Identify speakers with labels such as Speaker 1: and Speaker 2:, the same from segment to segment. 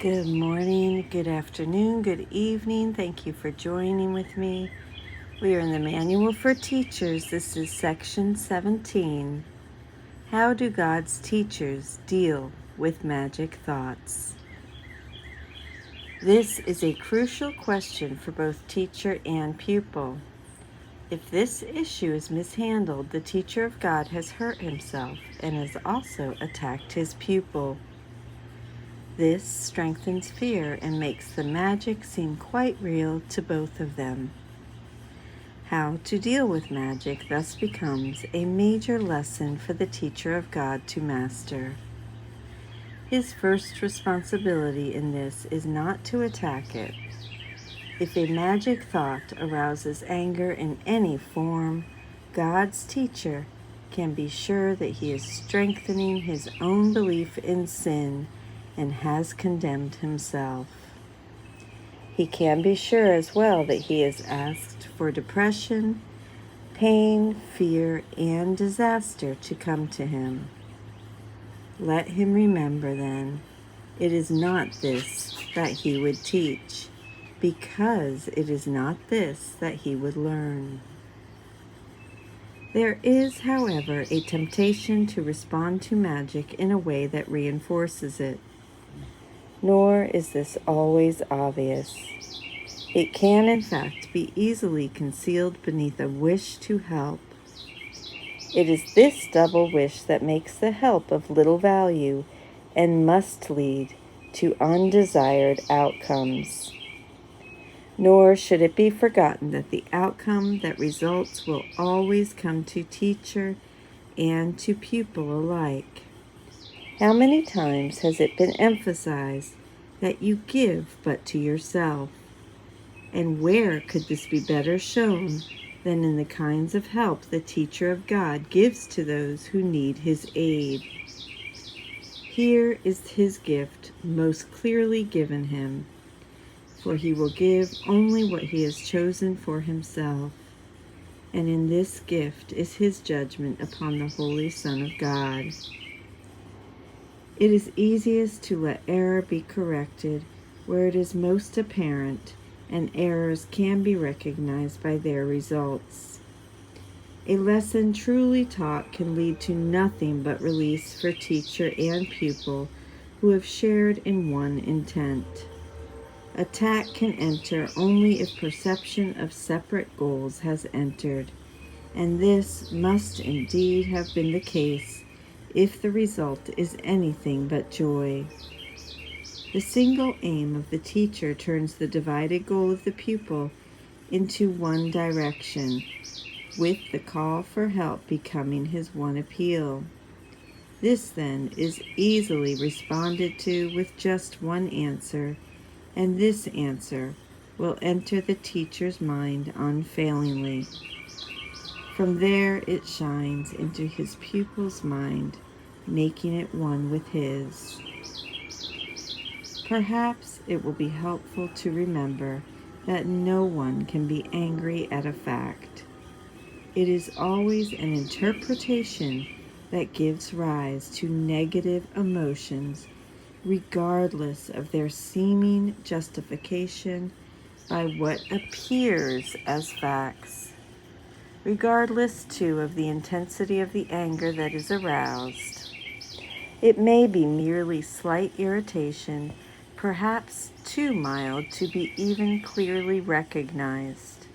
Speaker 1: Good morning, good afternoon, good evening. Thank you for joining with me. We are in the Manual for Teachers. This is section 17. How do God's teachers deal with magic thoughts? This is a crucial question for both teacher and pupil. If this issue is mishandled, the teacher of God has hurt himself and has also attacked his pupil. This strengthens fear and makes the magic seem quite real to both of them. How to deal with magic thus becomes a major lesson for the teacher of God to master. His first responsibility in this is not to attack it. If a magic thought arouses anger in any form, God's teacher can be sure that he is strengthening his own belief in sin and has condemned himself. He can be sure as well that he is asked for depression, pain, fear, and disaster to come to him. Let him remember then, it is not this that he would teach, because it is not this that he would learn. There is, however, a temptation to respond to magic in a way that reinforces it. Nor is this always obvious. It can, in fact, be easily concealed beneath a wish to help. It is this double wish that makes the help of little value and must lead to undesired outcomes. Nor should it be forgotten that the outcome that results will always come to teacher and to pupil alike. How many times has it been emphasized that you give but to yourself? And where could this be better shown than in the kinds of help the teacher of God gives to those who need his aid? Here is his gift most clearly given him, for he will give only what he has chosen for himself, and in this gift is his judgment upon the Holy Son of God. It is easiest to let error be corrected where it is most apparent, and errors can be recognized by their results. A lesson truly taught can lead to nothing but release for teacher and pupil who have shared in one intent. Attack can enter only if perception of separate goals has entered, and this must indeed have been the case if the result is anything but joy. The single aim of the teacher turns the divided goal of the pupil into one direction, with the call for help becoming his one appeal. This, then, is easily responded to with just one answer, and this answer will enter the teacher's mind unfailingly. From there it shines into his pupil's mind, making it one with his. Perhaps it will be helpful to remember that no one can be angry at a fact. It is always an interpretation that gives rise to negative emotions, regardless of their seeming justification by what appears as facts. Regardless, too, of the intensity of the anger that is aroused. It may be merely slight irritation, perhaps too mild to be even clearly recognized.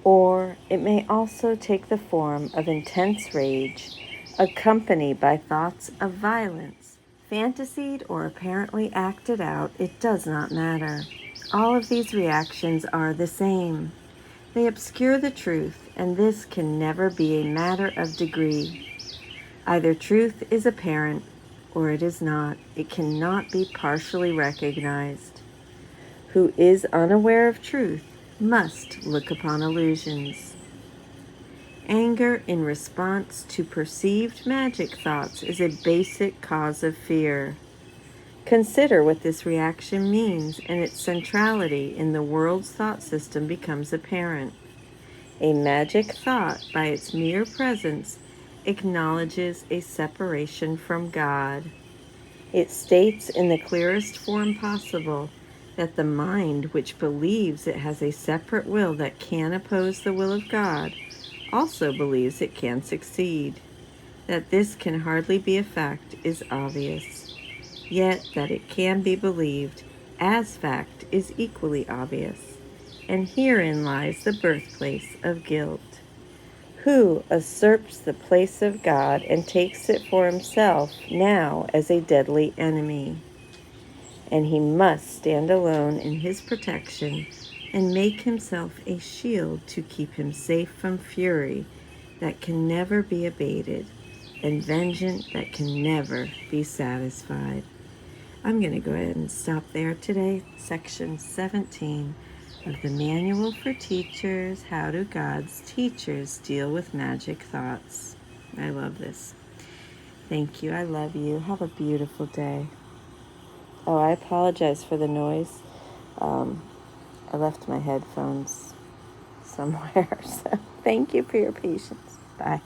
Speaker 1: Or it may also take the form of intense rage, accompanied by thoughts of violence. Fantasied or apparently acted out, it does not matter. All of these reactions are the same. They obscure the truth, and this can never be a matter of degree. Either truth is apparent, or it is not. It cannot be partially recognized. Who is unaware of truth must look upon illusions. Anger in response to perceived magic thoughts is a basic cause of fear. Consider what this reaction means, and its centrality in the world's thought system becomes apparent. A magic thought, by its mere presence, acknowledges a separation from God. It states in the clearest form possible that the mind which believes it has a separate will that can oppose the will of God also believes it can succeed. That this can hardly be a fact is obvious, yet that it can be believed as fact is equally obvious, and herein lies the birthplace of guilt. Who usurps the place of God and takes it for himself now as a deadly enemy? And he must stand alone in his protection and make himself a shield to keep him safe from fury that can never be abated and vengeance that can never be satisfied. I'm going to go ahead and stop there today. Section 17 of the Manual for Teachers, How Do God's Teachers Deal with Magic Thoughts. I love this. Thank you. I love you. Have a beautiful day. Oh, I apologize for the noise. I left my headphones somewhere, so thank you for your patience. Bye.